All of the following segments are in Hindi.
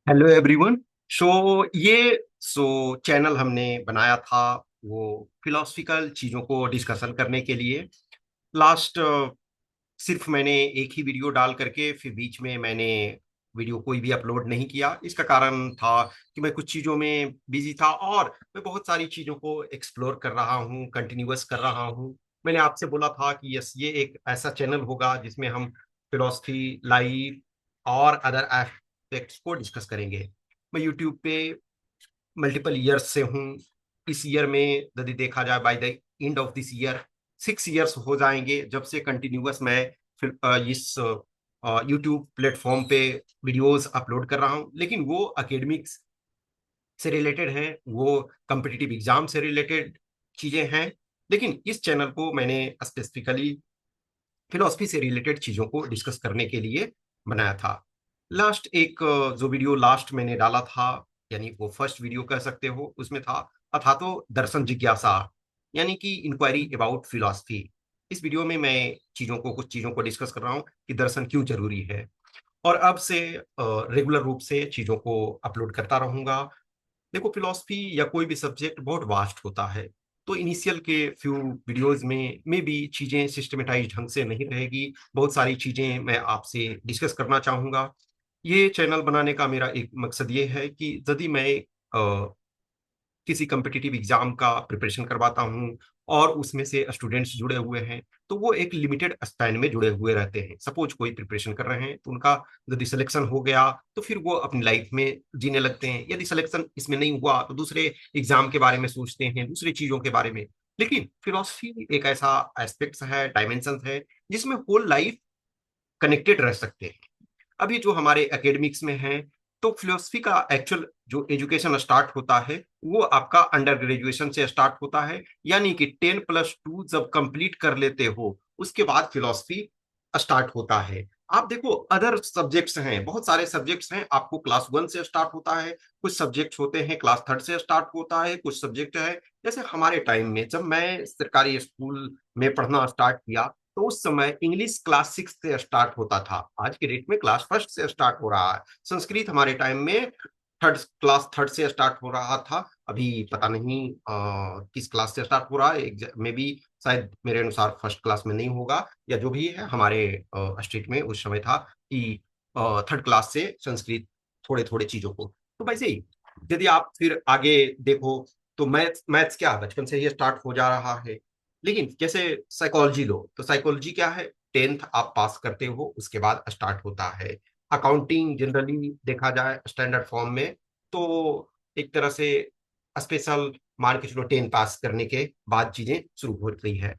Hello everyone. सो ये सो चैनल हमने बनाया था वो फिलोसफिकल चीज़ों को डिस्कशन करने के लिए। लास्ट सिर्फ मैंने एक ही वीडियो डाल करके फिर बीच में मैंने वीडियो कोई भी अपलोड नहीं किया। इसका कारण था कि मैं कुछ चीज़ों में बिजी था और मैं बहुत सारी चीज़ों को एक्सप्लोर कर रहा हूँ, कंटिन्यूअस कर रहा हूँ। मैंने आपसे बोला था कि यस, ये एक ऐसा चैनल होगा जिसमें हम फिलोसफी, लाइफ और अदर एस्पेक्ट्स को डिस्कस करेंगे। मैं यूट्यूब पे मल्टीपल ईयर्स से हूँ। इस ईयर में यदि देखा जाए by the end of this year 6 years हो जाएंगे जब से कंटिन्यूअस मैं इस यूट्यूब प्लेटफॉर्म पे वीडियोस अपलोड कर रहा हूँ। लेकिन वो एकेडमिक्स से रिलेटेड हैं, वो कम्पिटिटिव एग्जाम से रिलेटेड चीजें हैं। लेकिन इस चैनल को मैंने स्पेसिफिकली फिलोसफी से रिलेटेड चीजों को डिस्कस करने के लिए बनाया था। लास्ट एक जो वीडियो लास्ट मैंने डाला था, यानी वो फर्स्ट वीडियो कह सकते हो, उसमें था अथा तो दर्शन जिज्ञासा, यानी कि इंक्वायरी अबाउट फिलोसफी। इस वीडियो में मैं कुछ चीजों को डिस्कस कर रहा हूँ कि दर्शन क्यों जरूरी है। और अब से रेगुलर रूप से चीजों को अपलोड करता रहूंगा। देखो, फिलॉसफी या कोई भी सब्जेक्ट बहुत वास्ट होता है, तो इनिशियल के फ्यू वीडियोस में भी चीजें सिस्टमेटाइज ढंग से नहीं रहेगी। बहुत सारी चीजें मैं आपसे डिस्कस करना चाहूंगा। ये चैनल बनाने का मेरा एक मकसद ये है कि यदि मैं किसी कम्पिटिटिव एग्जाम का प्रिपरेशन करवाता हूँ और उसमें से स्टूडेंट्स जुड़े हुए हैं, तो वो एक लिमिटेड स्पैन में जुड़े हुए रहते हैं। सपोज कोई प्रिपरेशन कर रहे हैं तो उनका यदि सिलेक्शन हो गया तो फिर वो अपनी लाइफ में जीने लगते हैं। यदि सिलेक्शन इसमें नहीं हुआ तो दूसरे एग्जाम के बारे में सोचते हैं, दूसरी चीजों के बारे में। लेकिन फिलोसफी एक ऐसा एस्पेक्ट है, डायमेंशन है, जिसमें होल लाइफ कनेक्टेड रह सकते हैं। अभी जो हमारे एकेडमिक्स में है, तो फिलोसफी का एक्चुअल जो एजुकेशन स्टार्ट होता है वो आपका अंडर ग्रेजुएशन से स्टार्ट होता है। यानी कि 10+2 जब कंप्लीट कर लेते हो उसके बाद फिलोसफी स्टार्ट होता है। आप देखो, अदर सब्जेक्ट्स हैं, बहुत सारे सब्जेक्ट्स हैं, आपको क्लास 1 से स्टार्ट होता है। कुछ सब्जेक्ट्स होते हैं क्लास 3 से स्टार्ट होता है। कुछ सब्जेक्ट है, जैसे हमारे टाइम में जब मैं सरकारी स्कूल में पढ़ना स्टार्ट किया तो उस समय इंग्लिश क्लास 6 से स्टार्ट होता था। आज के डेट में क्लास 1 से स्टार्ट हो रहा है। संस्कृत हमारे टाइम में क्लास 3 से स्टार्ट हो रहा था। अभी पता नहीं किस क्लास से स्टार्ट हो रहा है, मे बी शायद मेरे अनुसार फर्स्ट क्लास में नहीं होगा, या जो भी है हमारे स्टेट में उस समय था कि 3rd क्लास से संस्कृत थोड़े थोड़े चीजों को। तो वैसे ही यदि आप फिर आगे देखो तो मैथ्स मैथ्स क्या बचपन से ही स्टार्ट हो जा रहा है। लेकिन जैसे साइकोलॉजी लो तो साइकोलॉजी क्या है, 10th आप पास करते हो उसके बाद स्टार्ट होता है। अकाउंटिंग जनरली देखा जाए स्टैंडर्ड फॉर्म में तो एक तरह से स्पेशल मान के चलो 10 पास करने के बाद चीजें शुरू हो रही है।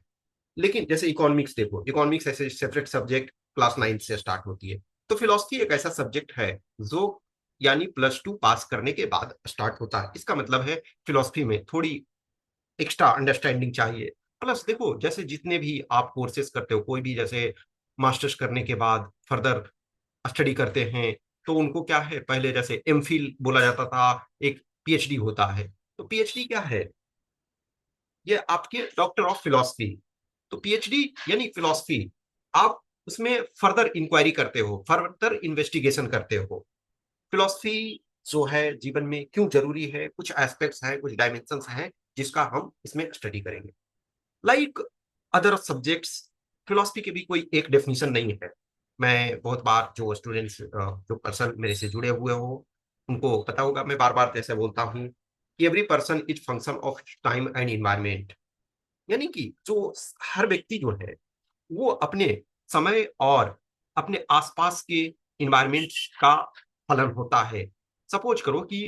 लेकिन जैसे इकोनॉमिक्स देखो, इकोनॉमिक्स ऐसे सेपरेट सब्जेक्ट क्लास 9 से स्टार्ट होती है। तो फिलोसफी एक ऐसा सब्जेक्ट है जो यानी +2 पास करने के बाद स्टार्ट होता है। इसका मतलब है फिलोसफी में थोड़ी एक्स्ट्रा अंडरस्टैंडिंग चाहिए। प्लस देखो, जैसे जितने भी आप कोर्सेज करते हो, कोई भी जैसे मास्टर्स करने के बाद फर्दर स्टडी करते हैं, तो उनको क्या है, पहले जैसे एमफिल बोला जाता था, एक पीएचडी होता है। तो पीएचडी क्या है, ये आपके डॉक्टर ऑफ फिलोसफी। तो पीएचडी यानी फिलोसफी, आप उसमें फर्दर इंक्वायरी करते हो, फर्दर इन्वेस्टिगेशन करते हो। फिलोसफी जो है जीवन में क्यों जरूरी है, कुछ एस्पेक्ट्स हैं, कुछ डायमेंशंस हैं जिसका हम इसमें स्टडी करेंगे। लाइक अदर सब्जेक्ट्स, फिलोसफी की भी कोई एक डेफिनेशन नहीं है। मैं बहुत बार जो स्टूडेंट्स जो पर्सन मेरे से जुड़े हुए हो उनको पता होगा, मैं बार बार जैसे बोलता हूँ कि every person is function of time and environment. यानी कि जो हर व्यक्ति जो है वो अपने समय और अपने आसपास के इन्वायरमेंट का फलन होता है। सपोज करो कि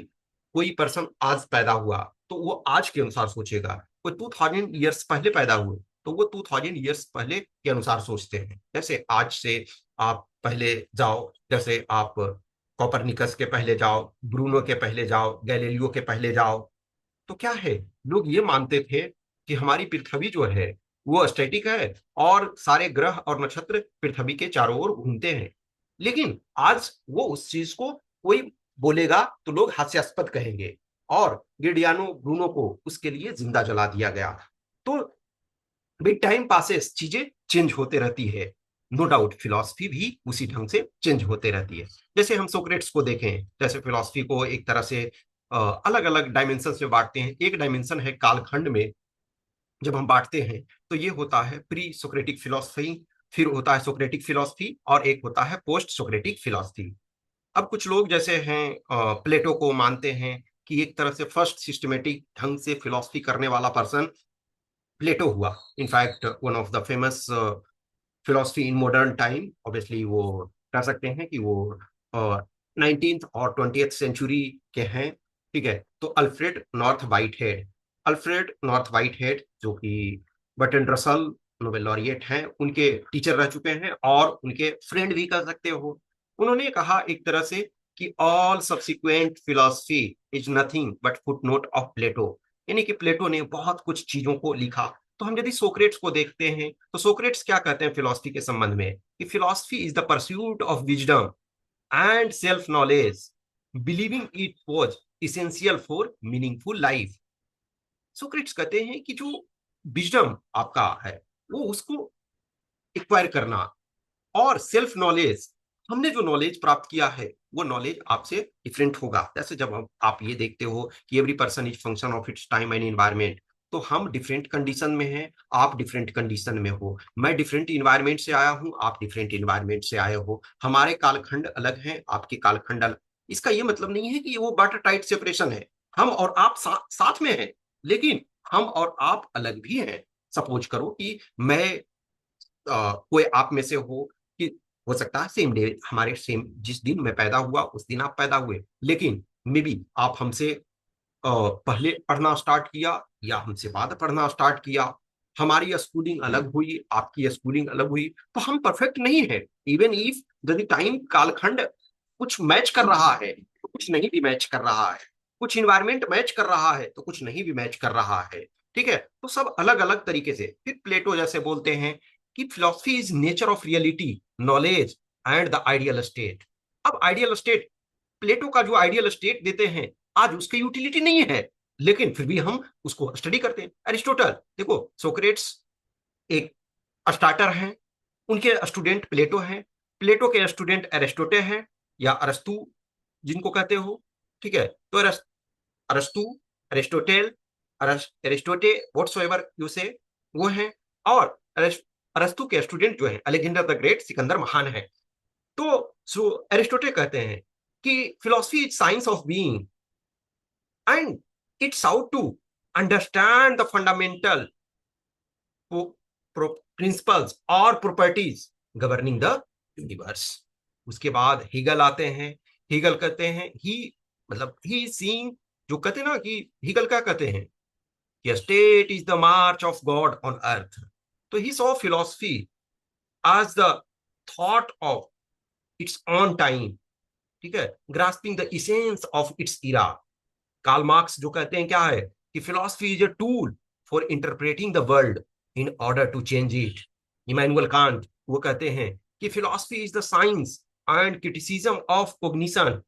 कोई पर्सन आज पैदा हुआ तो वो आज के अनुसार सोचेगा। कोई 2000 ईयर्स पहले पैदा हुए तो वो 2000 ईयर्स पहले के अनुसार सोचते हैं। जैसे आज से आप पहले जाओ, जैसे आप कॉपरनिकस के पहले जाओ, ब्रूनो के पहले जाओ, गैलीलियो के पहले जाओ, तो क्या है, लोग ये मानते थे कि हमारी पृथ्वी जो है वो स्टैटिक है और सारे ग्रह और नक्षत्र पृथ्वी के चारों ओर घूमते हैं। लेकिन आज वो उस चीज को कोई बोलेगा तो लोग हास्यास्पद कहेंगे, और गिडियानो ब्रूनो को उसके लिए जिंदा जला दिया गया। तो विद टाइम पासेस चीजें चेंज होते रहती है। नो डाउट फिलॉसफी भी उसी ढंग से चेंज होते रहती है। जैसे हम सोक्रेट्स को देखें, जैसे फिलॉसफी को एक तरह से अलग अलग डायमेंशन में बांटते हैं। एक डायमेंशन है कालखंड में, जब हम बांटते हैं तो ये होता है प्री सोक्रेटिक फिलॉसफी, फिर होता है सोक्रेटिक फिलॉसफी, और एक होता है पोस्ट सोक्रेटिक फिलॉसफी। अब कुछ लोग जैसे हैं प्लेटो को मानते हैं कि एक तरह से फर्स्ट सिस्टमेटिक ढंग से फिलॉसफी करने वाला पर्सन प्लेटो हुआ। In fact one of the famous philosophy in modern time, obviously वो कह सकते हैं कि वो 19th और 20th सेंचुरी के हैं। ठीक है, तो Alfred north white head, Alfred north white head जो कि बर्ट्रैंड रसल नोबेल लॉरिएट हैं, उनके टीचर रह चुके हैं और उनके फ्रेंड भी कह सकते हो। उन्होंने कहा एक तरह से कि all subsequent philosophy is nothing but footnote of Plato, यानी कि प्लेटो ने बहुत कुछ चीजों को लिखा। तो हम यदि सोक्रेट्स को देखते हैं तो सोक्रेट्स क्या कहते हैं फिलॉसफी के संबंध में, कि philosophy is the pursuit of wisdom and self knowledge, believing it was essential for meaningful life. Socrates कहते हैं कि जो विजडम आपका है वो उसको एक्वायर करना, और सेल्फ नॉलेज, हमने जो नॉलेज प्राप्त किया है वो नॉलेज आपसे डिफरेंट होगा। जैसे जब आप ये देखते हो कि every person is function of its time and environment, तो हम डिफरेंट कंडीशन में हैं, आप डिफरेंट कंडीशन में हो, मैं डिफरेंट इन्वायरमेंट से आया हूं, आप डिफरेंट इन्वायरमेंट से आए हो, हमारे कालखंड अलग हैं, आपके कालखंड अलग। इसका ये मतलब नहीं है कि वो वाटर टाइट सेपरेशन है, हम और आप साथ में हैं, लेकिन हम और आप अलग भी हैं। सपोज करो कि मैं कोई आप में से हो, कि हो सकता है सेम डे हमारे सेम, जिस दिन मैं पैदा हुआ उस दिन आप पैदा हुए, लेकिन मे बी आप हमसे पहले पढ़ना स्टार्ट किया या हमसे बाद पढ़ना स्टार्ट किया, हमारी स्कूलिंग अलग हुई, आपकी स्कूलिंग अलग हुई, तो हम परफेक्ट नहीं है। इवन इफ यदि टाइम कालखंड कुछ मैच कर रहा है तो कुछ नहीं भी मैच कर रहा है, कुछ इन्वायरमेंट मैच कर रहा है तो कुछ नहीं भी मैच कर रहा है। ठीक है, तो सब अलग अलग तरीके से। फिर प्लेटो जैसे बोलते हैं कि philosophy is nature of reality, knowledge and the ideal state. अब आइडियल स्टेट, प्लेटो का जो आइडियल स्टेट देते हैं आज उसकी यूटिलिटी नहीं है, लेकिन फिर भी हम उसको स्टडी करते हैं। एरिस्टोटल देखो, सोक्रेट्स एक स्टार्टर हैं, उनके स्टूडेंट प्लेटो हैं, प्लेटो के स्टूडेंट एरिस्टोटे हैं या अरस्तु जिनको कहते हो। ठीक है, तो अरस्तु, एरिस्टोटेल, एरिस्टोटे, व्हाटसोएवर यू से, वो हैं। और अरस्तु के स्टूडेंट जो है अलेक्जेंडर द ग्रेट, सिकंदर महान है। तो सो एरिस्टोटे कहते हैं कि philosophy is science of being and it's out to understand the fundamental principles और प्रॉपर्टीज गवर्निंग द यूनिवर्स। उसके बाद हीगल आते हैं। हीगल कहते हैं ही, मतलब ही सीइंग, जो कहते हैं ना कि हीगल क्या कहते हैं कि state is the march of God on earth. तो he saw philosophy as the thought of its own time, ठीक है, grasping the essence of its era. Karl Marx जो कहते हैं क्या है कि philosophy is a tool for interpreting the world in order to change it. Immanuel Kant वो कहते हैं कि philosophy is the science and criticism of cognition,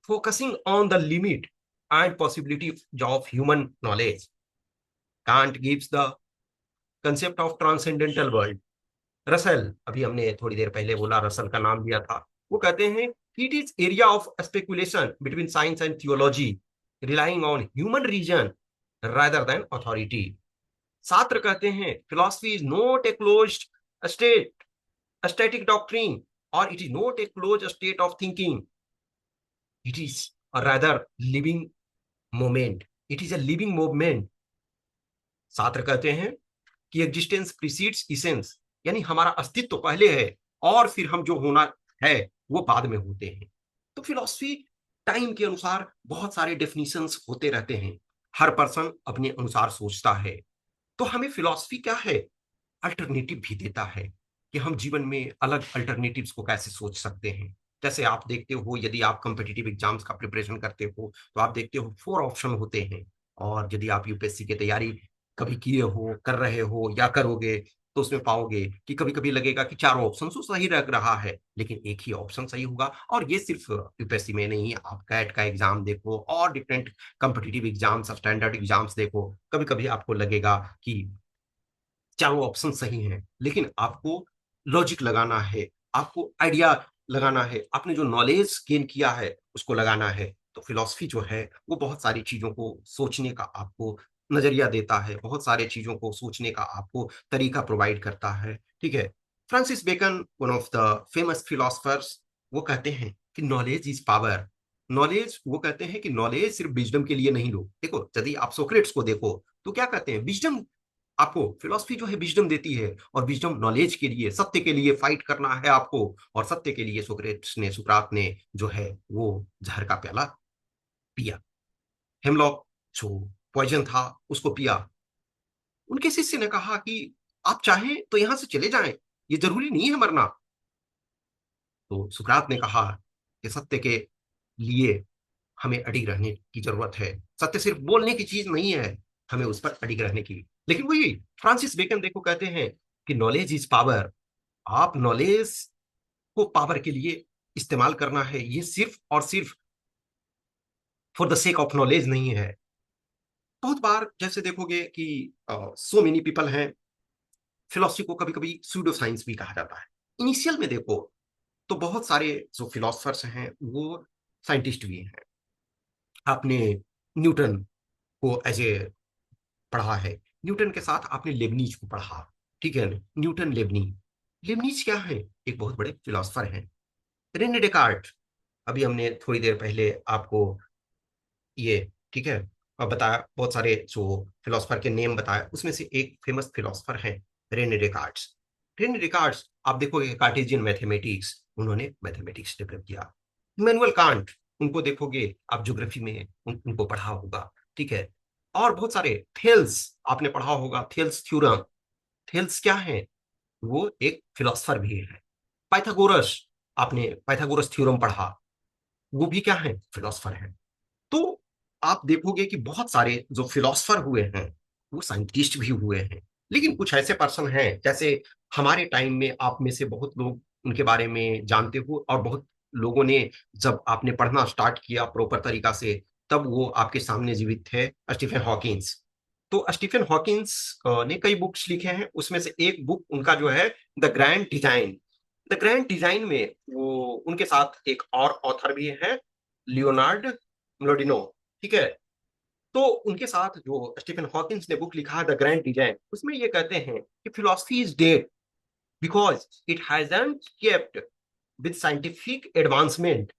focusing on the limit and possibility of human knowledge. Can't gives the concept of transcendental world. Russell, अभी हमने थोड़ी देर पहले बोला, रसल का नाम लिया था, वो कहते हैं it is area of speculation between science and theology, relying on human reason rather than authority. Sartre कहते हैं philosophy is not a closed state, static doctrine, और it is not a close state of thinking, it is rather living moment, it is a living movement. Sartre कहते हैं कि एग्जिस्टेंस प्रीसीड्स इसेंस, यानी हमारा अस्तित्व तो पहले है और फिर हम जो होना है वो बाद में होते हैं। तो फिलॉसफी टाइम के अनुसार बहुत सारे डेफिनेशंस होते रहते हैं, हर पर्सन अपने अनुसार सोचता है। तो हमें फिलॉसफी क्या है, अल्टरनेटिव भी देता है कि हम जीवन में अलग अल्टरनेटिव्स को कैसे सोच सकते हैं। जैसे आप देखते हो यदि आप कॉम्पिटिटिव एग्जाम्स का प्रिपरेशन करते हो तो आप देखते हो 4 ऑप्शन होते हैं, और यदि आप यूपीएससी की तैयारी कभी किए हो, कर रहे हो या करोगे, तो उसमें पाओगे कि कभी कभी लगेगा कि चारों ऑप्शन तो सही लग रहा है लेकिन एक ही ऑप्शन सही होगा। और ये सिर्फ यूपीएससी में नहीं, आप कैट का एग्जाम देखो और different competitive exams, standard exams देखो, कभी कभी आपको लगेगा कि चारों ऑप्शन सही हैं, लेकिन आपको लॉजिक लगाना है, आपको आइडिया लगाना है, आपने जो नॉलेज गेन किया है उसको लगाना है। तो फिलॉसफी जो है वो बहुत सारी चीजों को सोचने का आपको नजरिया देता है, बहुत सारे चीजों को सोचने का आपको तरीका प्रोवाइड करता है। ठीक है। Francis Bacon, one of the famous philosophers, वो कहते हैं कि नॉलेज इज पावर। नॉलेज, वो कहते हैं कि नॉलेज सिर्फ विजडम के लिए नहीं लो। देखो, यदि आप सोक्रेट्स को देखो तो क्या कहते हैं, विजडम, आपको फिलॉसफी जो है विजडम देती है, और विजडम नॉलेज के लिए, सत्य के लिए फाइट करना है आपको। और सत्य के लिए सुकरात ने जो है वो जहर का प्याला पिया, हेमलॉक जो पॉइजन था उसको पिया। उनके शिष्य ने कहा कि आप चाहें तो यहां से चले जाएं, ये जरूरी नहीं है मरना। तो सुकरात ने कहा कि सत्य के लिए हमें अडिग रहने की जरूरत है। सत्य सिर्फ बोलने की चीज नहीं है, हमें उस पर अडिग रहने की। लेकिन वही फ्रांसिस बेकन देखो कहते हैं कि नॉलेज इज पावर। आप नॉलेज को पावर के लिए इस्तेमाल करना है, ये सिर्फ और सिर्फ for the sake of knowledge नहीं है। बहुत बार जैसे देखोगे कि सो मेनी पीपल हैं, फिलोसफी को कभी कभी सूडो साइंस भी कहा जाता है। इनिशियल में देखो तो बहुत सारे जो फिलोसफर्स हैं वो साइंटिस्ट भी हैं। आपने न्यूटन को एज ए पढ़ा है, न्यूटन के साथ आपने लेबनीज को पढ़ा। ठीक है, न्यूटन, लेबनीज। लेबनीज क्या है, एक बहुत बड़े फिलोसफर हैं। रेने डेकार्ट, अभी हमने थोड़ी देर पहले आपको ये, ठीक है, और बताया, बहुत सारे जो फिलोसफर के नेम बताया, उसमें से एक फेमस फिलोसफर है रेने डेकार्ट्स। रेने डेकार्ट्स, आप देखोगे कार्टेशियन मैथमेटिक्स, उन्होंने मैथमेटिक्स डेवलप किया। इमैनुअल कांट, उनको देखोगे आप ज्योग्राफी में उनको पढ़ा होगा। ठीक है। और बहुत सारे, थेल्स आपने पढ़ा होगा, थेल्स थ्योरम। थेल्स क्या है, वो एक फिलोसफर भी है। पाइथागोरस, आपने पाइथागोरस थ्योरम पढ़ा, वो भी क्या है, फिलोसफर है। तो आप देखोगे कि बहुत सारे जो फिलोसफर हुए हैं वो साइंटिस्ट भी हुए हैं। लेकिन कुछ ऐसे पर्सन हैं, जैसे हमारे टाइम में आप में से बहुत लोग उनके बारे में जानते हो, और बहुत लोगों ने, जब आपने पढ़ना स्टार्ट किया प्रॉपर तरीका से, तब वो आपके सामने जीवित थे, स्टीफन हॉकिंस। तो स्टीफन हॉकिंस ने कई बुक्स लिखे हैं, उसमें से एक बुक उनका जो है the grand design. The grand design में वो, उनके साथ एक और ऑथर भी है, लियोनार्ड म्लोडिनो। ठीक है। तो उनके साथ जो स्टीफन हॉकिंस ने बुक लिखा है द ग्रैंड डिजाइन, उसमें ये कहते हैं कि philosophy is dead because it hasn't kept with scientific advancement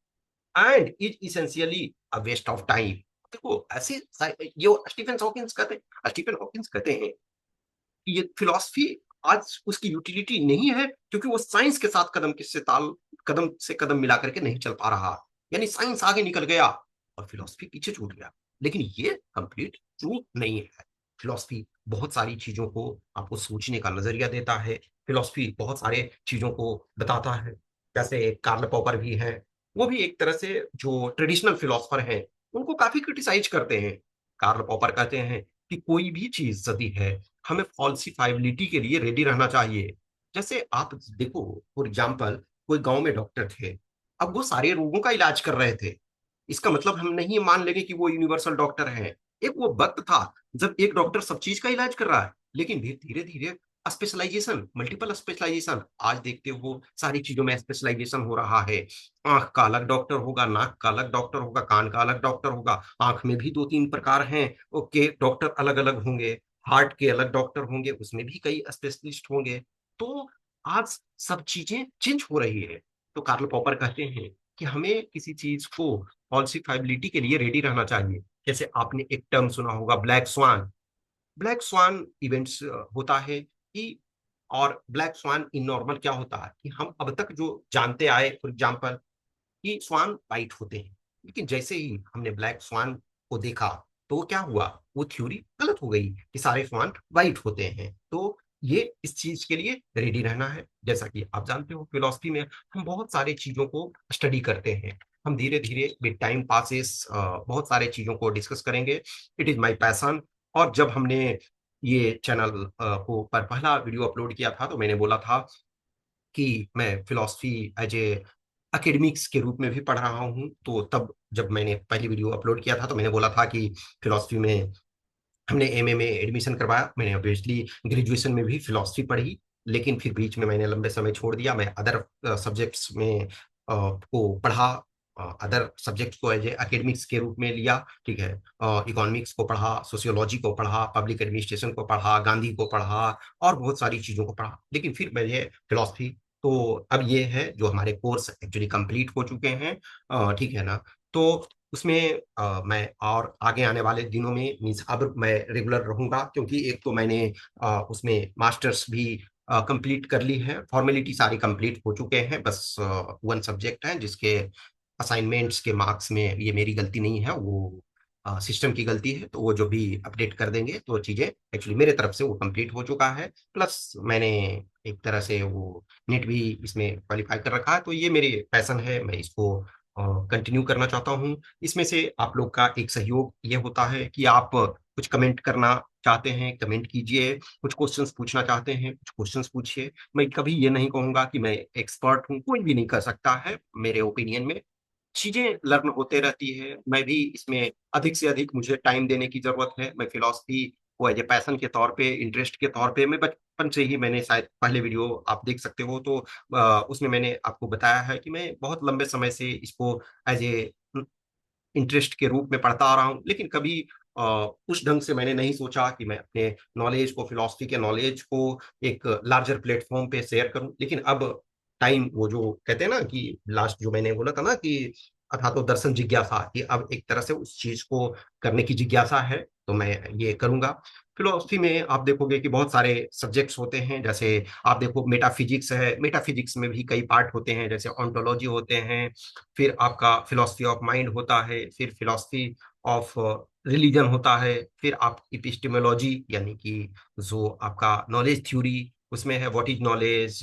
and is essentially a waste of time. देखो ऐसे ये स्टीफन हॉकिंस कहते हैं, स्टीफन हॉकिंस कहते हैं कि ये फिलॉसफी आज उसकी यूटिलिटी नहीं है, क्योंकि वो साइंस के साथ कदम से कदम मिला करके नहीं चल पा रहा। यानी साइंस आगे निकल गया और फिलॉसफी पीछे छूट गया। लेकिन ये कंप्लीट ट्रू नहीं है। फिलॉसफी बहुत सारी चीजों को आपको सोचने का नजरिया देता है। फिलॉसफी बहुत सारे चीजों को बताता है। जैसे कार्ल पॉपर भी है, वो भी एक तरह से जो ट्रेडिशनल फिलोसफर हैं उनको काफी क्रिटिसाइज करते हैं। कार्ल पॉपर कहते हैं कि कोई भी चीज यदि है, हमें फॉल्सिफाइबिलिटी के लिए रेडी रहना चाहिए। जैसे आप देखो, फॉर एग्जाम्पल, कोई गांव में डॉक्टर थे, अब वो सारे रोगों का इलाज कर रहे थे। इसका मतलब हम नहीं मान लेंगे कि वो यूनिवर्सल डॉक्टर है। एक वो वक्त था जब एक डॉक्टर सब चीज का इलाज कर रहा है, लेकिन भी धीरे धीरे स्पेशलाइजेशन, मल्टीपल स्पेशलाइजेशन, आज देखते हो सारी चीजों में स्पेशलाइजेशन हो रहा है। आंख का अलग डॉक्टर होगा, नाक का अलग डॉक्टर होगा, कान का अलग डॉक्टर होगा, आंख में भी दो तीन प्रकार हैं, ओके, डॉक्टर अलग अलग होंगे। हार्ट के अलग डॉक्टर होंगे, उसमें भी कई स्पेशलिस्ट होंगे। तो आज सब चीजें चेंज हो रही है। तो कार्ल पॉपर कहते हैं कि हमें किसी चीज को फॉल्सिफाइबिलिटी के लिए रेडी रहना चाहिए। जैसे आपने एक टर्म सुना होगा, black swan. Black swan events होता है कि, और ब्लैक स्वान इन नॉर्मल क्या होता है कि हम अब तक जो जानते आए, फॉर एग्जाम्पल, कि स्वान वाइट होते हैं, लेकिन जैसे ही हमने ब्लैक स्वान को देखा तो क्या हुआ, वो थ्योरी गलत हो गई कि सारे स्वान वाइट होते हैं। तो ये इस चीज के लिए रेडी रहना है। जैसा कि आप जानते हो, फिलोसफी में हम बहुत सारी चीजों को स्टडी करते हैं। हम धीरे धीरे विद टाइम पासेस बहुत सारे चीजों को डिस्कस करेंगे। It is my passion. और जब हमने ये चैनल को पर पहला वीडियो अपलोड किया था, तो मैंने बोला था कि मैं फिलोसफी एज ए एकेडमिक्स के रूप में भी पढ़ रहा हूँ। तो तब जब मैंने पहली वीडियो अपलोड किया था तो मैंने बोला था कि फिलोसफी में हमने एमए में एडमिशन करवाया, मैंने ऑब्वियसली ग्रेजुएशन में भी फिलोसफी पढ़ी। लेकिन फिर बीच में मैंने लंबे समय छोड़ दिया। मैं अदर सब्जेक्ट्स में को पढ़ा, अदर सब्जेक्ट्स को एज ए एकेडमिक्स के रूप में लिया, ठीक है। इकोनॉमिक्स को पढ़ा, सोशियोलॉजी को पढ़ा, पब्लिक एडमिनिस्ट्रेशन को पढ़ा, गांधी को पढ़ा, और बहुत सारी चीज़ों को पढ़ा। लेकिन फिर मुझे फिलॉसफी, तो अब ये है जो हमारे कोर्स एक्चुअली कंप्लीट हो चुके हैं, ठीक है ना। तो उसमें मैं और आगे आने वाले दिनों में मीन्स अब मैं रेगुलर रहूंगा, क्योंकि एक तो मैंने उसमें मास्टर्स भी कंप्लीट कर ली है, फॉर्मेलिटी सारी कंप्लीट हो चुके हैं, बस वन सब्जेक्ट है जिसके असाइनमेंट्स के मार्क्स में ये मेरी गलती नहीं है, वो सिस्टम की गलती है। तो वो जो भी अपडेट कर देंगे तो चीज़ें एक्चुअली मेरे तरफ से वो कंप्लीट हो चुका है। प्लस मैंने एक तरह से वो नेट भी इसमें क्वालिफाई कर रखा है, तो ये मेरी पैशन है, मैं इसको कंटिन्यू करना चाहता हूँ। इसमें से आप लोग का एक सहयोग ये होता है कि आप कुछ कमेंट करना चाहते हैं, कमेंट कीजिए, कुछ क्वेश्चंस पूछना चाहते हैं, कुछ क्वेश्चंस पूछिए। मैं कभी ये नहीं कहूंगा कि मैं एक्सपर्ट हूँ, कोई भी नहीं कर सकता है। मेरे ओपिनियन में चीजें लर्न होते रहती है, मैं भी इसमें अधिक से अधिक मुझे टाइम देने की जरूरत है। मैं फिलॉसफी को एज ए पैशन के तौर पे, इंटरेस्ट के तौर पे, मैं बचपन से ही, मैंने शायद पहले वीडियो आप देख सकते हो तो उसमें मैंने आपको बताया है कि मैं बहुत लंबे समय से इसको एज ए इंटरेस्ट के रूप में पढ़ता आ रहा हूँ। लेकिन कभी उस ढंग से मैंने नहीं सोचा कि मैं अपने नॉलेज को, फिलॉसफी के नॉलेज को एक लार्जर प्लेटफॉर्म पे शेयर करूं। लेकिन अब टाइम, वो जो कहते हैं ना कि लास्ट जो मैंने बोला था ना कि अथा तो दर्शन जिज्ञासा, कि अब एक तरह से उस चीज को करने की जिज्ञासा है, तो मैं ये करूंगा। फिलोसफी में आप देखोगे कि बहुत सारे सब्जेक्ट्स होते हैं, जैसे आप देखो मेटाफिजिक्स है, मेटाफिजिक्स में भी कई पार्ट होते हैं, जैसे ऑन्टोलॉजी होते हैं, फिर आपका फिलोसफी ऑफ माइंड होता है, फिर फिलोसफी ऑफ रिलीजन होता है, फिर आप इपिस्टेमोलॉजी यानी कि जो आपका नॉलेज थ्योरी उसमें है, what is knowledge,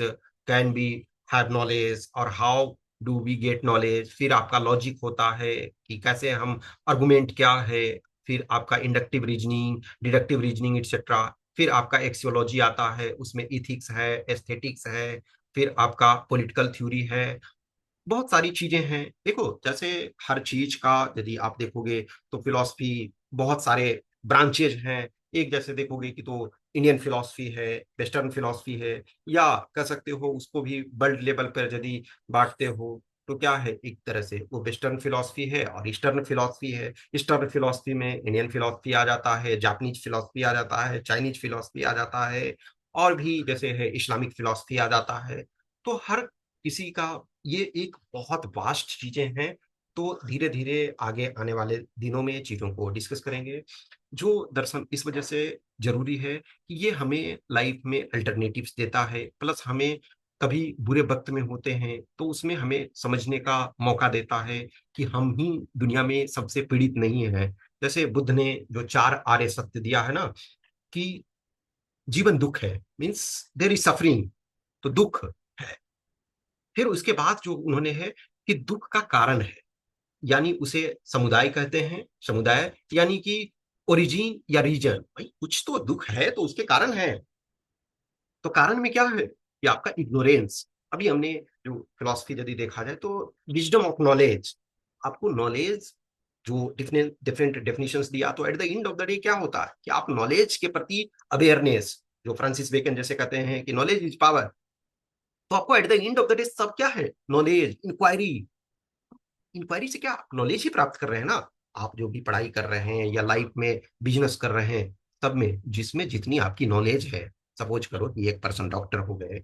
can be have knowledge, और how do we get knowledge. फिर आपका लॉजिक होता है कि कैसे हम, आर्गुमेंट क्या है, फिर आपका inductive reasoning, deductive reasoning etcetera. फिर आपका एक्सियोलॉजी आता है, उसमें इथिक्स है, एस्थेटिक्स है, फिर आपका पॉलिटिकल थ्योरी है। बहुत सारी चीजें हैं। देखो जैसे हर चीज का यदि आप देखोगे तो फिलॉसफी बहुत सारे ब्रांचेज हैं। एक जैसे देखोगे कि तो इंडियन फिलॉसफी है, वेस्टर्न फिलॉसफी है, या कह सकते हो उसको भी वर्ल्ड लेवल पर यदि बांटते हो तो क्या है, एक तरह से वो वेस्टर्न फिलॉसफी है और ईस्टर्न फिलॉसफी है। ईस्टर्न फिलॉसफी में इंडियन फिलॉसफी आ जाता है, जापानीज फिलॉसफी आ जाता है, चाइनीज फिलॉसफी आ जाता है, और भी जैसे है इस्लामिक फिलॉसफी आ जाता है। तो हर किसी का ये एक बहुत वास्ट चीजें हैं। तो धीरे धीरे आगे आने वाले दिनों में चीजों को डिस्कस करेंगे। जो दरअसल इस वजह से जरूरी है कि ये हमें लाइफ में अल्टरनेटिव्स देता है, प्लस हमें कभी बुरे वक्त में होते हैं तो उसमें हमें समझने का मौका देता है कि हम ही दुनिया में सबसे पीड़ित नहीं है। जैसे बुद्ध ने जो चार आर्य सत्य दिया है ना, कि जीवन दुख है, मीन्स देर इज सफरिंग, तो दुख है। फिर उसके बाद जो उन्होंने है कि दुख का कारण है, यानी उसे समुदाय कहते हैं। समुदाय यानी कि ओरिजिन या रीजन, भाई कुछ तो दुख है तो उसके कारण है। तो कारण में क्या है कि आपका इग्नोरेंस। अभी हमने जो फिलॉसफी यदि देखा जाए तो विजडम ऑफ नॉलेज, आपको नॉलेज जो डिफरेंट डिफरेंट डेफिनेशंस दिया, तो at the end of the day क्या होता है कि आप नॉलेज के प्रति अवेयरनेस, जो फ्रांसिस बेकन जैसे कहते हैं कि नॉलेज इज पावर। तो आपको at the end of the day सब क्या है, नॉलेज, इंक्वायरी। इंक्वायरी से क्या नॉलेज ही प्राप्त कर रहे हैं ना। आप जो भी पढ़ाई कर रहे हैं या लाइफ में बिजनेस कर रहे हैं, सब में जिसमें जितनी आपकी नॉलेज है, सपोज करो कि एक पर्सन डॉक्टर हो गए,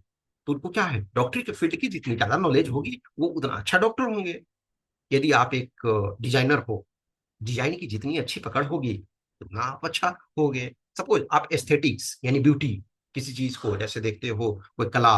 तो उनको क्या है, डॉक्टरी के फील्ड की जितनी ज्यादा नॉलेज होगी वो उतना अच्छा डॉक्टर होंगे। यदि आप एक डिजाइनर हो, डिजाइन की जितनी अच्छी पकड़ होगी उतना आप अच्छा होगे। सपोज आप एस्थेटिक्स यानी ब्यूटी, किसी चीज को जैसे देखते हो, कोई कला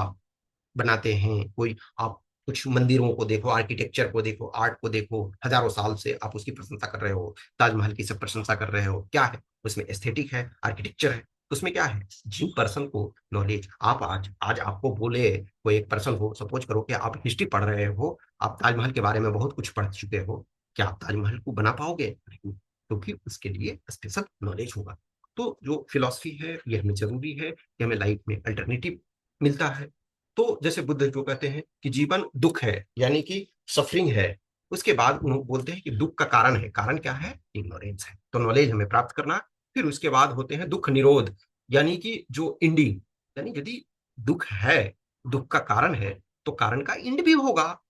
बनाते हैं, कोई आप कुछ मंदिरों को देखो, आर्किटेक्चर को देखो, आर्ट को देखो, हजारों साल से आप उसकी प्रशंसा कर रहे हो, ताजमहल की सब प्रशंसा कर रहे हो, क्या है उसमें, एस्थेटिक है, आर्किटेक्चर है। उसमें क्या है, जिन पर्सन को नॉलेज, आप आज आज आपको बोले कोई एक पर्सन हो, सपोज करो कि आप हिस्ट्री पढ़ रहे हो, आप ताजमहल के बारे में बहुत कुछ पढ़ चुके हो, क्या आप ताजमहल को बना पाओगे? नहीं, क्योंकि उसके लिए स्पेशल नॉलेज होगा। तो जो फिलॉसफी है ये हमें जरूरी है कि हमें लाइफ में अल्टरनेटिव मिलता है। तो जैसे बुद्ध जो कहते हैं कि जीवन दुख है, यानी कि सफरिंग है, उसके बाद उन्होंने बोलते हैं कि दुख का कारण है, कारण क्या है, इग्नोरेंस है, तो नॉलेज हमें प्राप्त करना। फिर उसके बाद होते हैं दुख निरोध, यानी कि जो एंडिंग, यानी यदि दुख है, दुख का कारण है, तो कारण का एंड भी होगा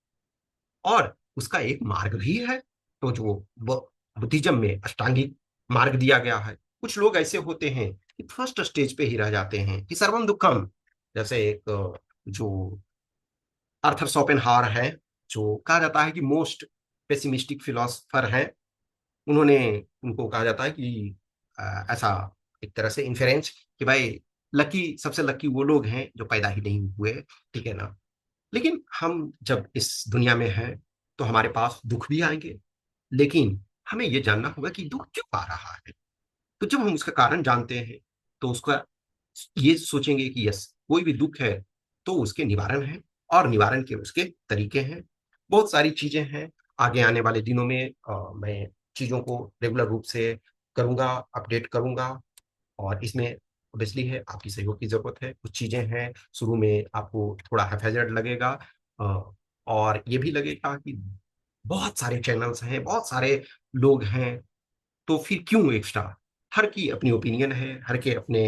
और उसका एक मार्ग भी है। तो जो बुद्धिज्म में अष्टांगिक मार्ग दिया गया है, कुछ लोग ऐसे होते हैं कि फर्स्ट स्टेज पे ही रह जाते हैं कि सर्वम दुखम। जैसे एक जो आर्थर शोपेनहावर है, जो कहा जाता है कि मोस्ट पेसिमिस्टिक फिलोसफर है, उन्होंने, उनको कहा जाता है कि ऐसा एक तरह से इन्फेरेंस कि भाई लकी, सबसे लकी वो लोग हैं जो पैदा ही नहीं हुए, ठीक है ना। लेकिन हम जब इस दुनिया में हैं तो हमारे पास दुख भी आएंगे, लेकिन हमें ये जानना होगा कि दुख क्यों आ रहा है। तो जब हम उसका कारण जानते हैं तो उसका ये सोचेंगे कि यस, कोई भी दुख है तो उसके निवारण है, और निवारण के उसके तरीके हैं, बहुत सारी चीजें हैं। आगे आने वाले दिनों में मैं चीजों को रेगुलर रूप से करूंगा, अपडेट करूंगा। और इसमें ऑब्वियसली है आपकी सहयोग की जरूरत है। कुछ चीजें हैं शुरू में आपको थोड़ा हैफेजर्ड लगेगा, और ये भी लगेगा कि बहुत सारे चैनल्स हैं, बहुत सारे लोग हैं, तो फिर क्यों एक्स्ट्रा। हर की अपनी ओपिनियन है, हर के अपने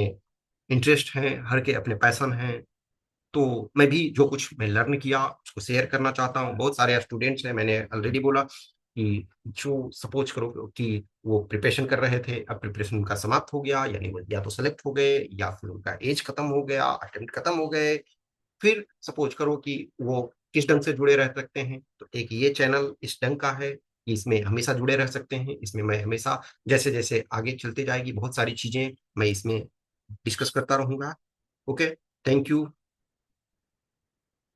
इंटरेस्ट हैं, हर के अपने पैशन हैं। तो मैं भी जो कुछ मैं लर्न किया उसको शेयर करना चाहता हूँ। बहुत सारे स्टूडेंट्स हैं, मैंने ऑलरेडी बोला कि जो सपोज करो कि वो प्रिपरेशन कर रहे थे, अब प्रिपरेशन उनका समाप्त हो गया, यानी वो या तो सेलेक्ट हो गए या फिर उनका एज खत्म हो गया, अटेम्प्ट खत्म हो गए। फिर सपोज करो कि वो किस ढंग से जुड़े रह सकते हैं, तो एक ये चैनल इस ढंग का है कि इसमें हमेशा जुड़े रह सकते हैं। इसमें मैं हमेशा, जैसे जैसे आगे चलते जाएगी बहुत सारी चीजें मैं इसमें डिस्कस करता रहूंगा। Okay, thank you.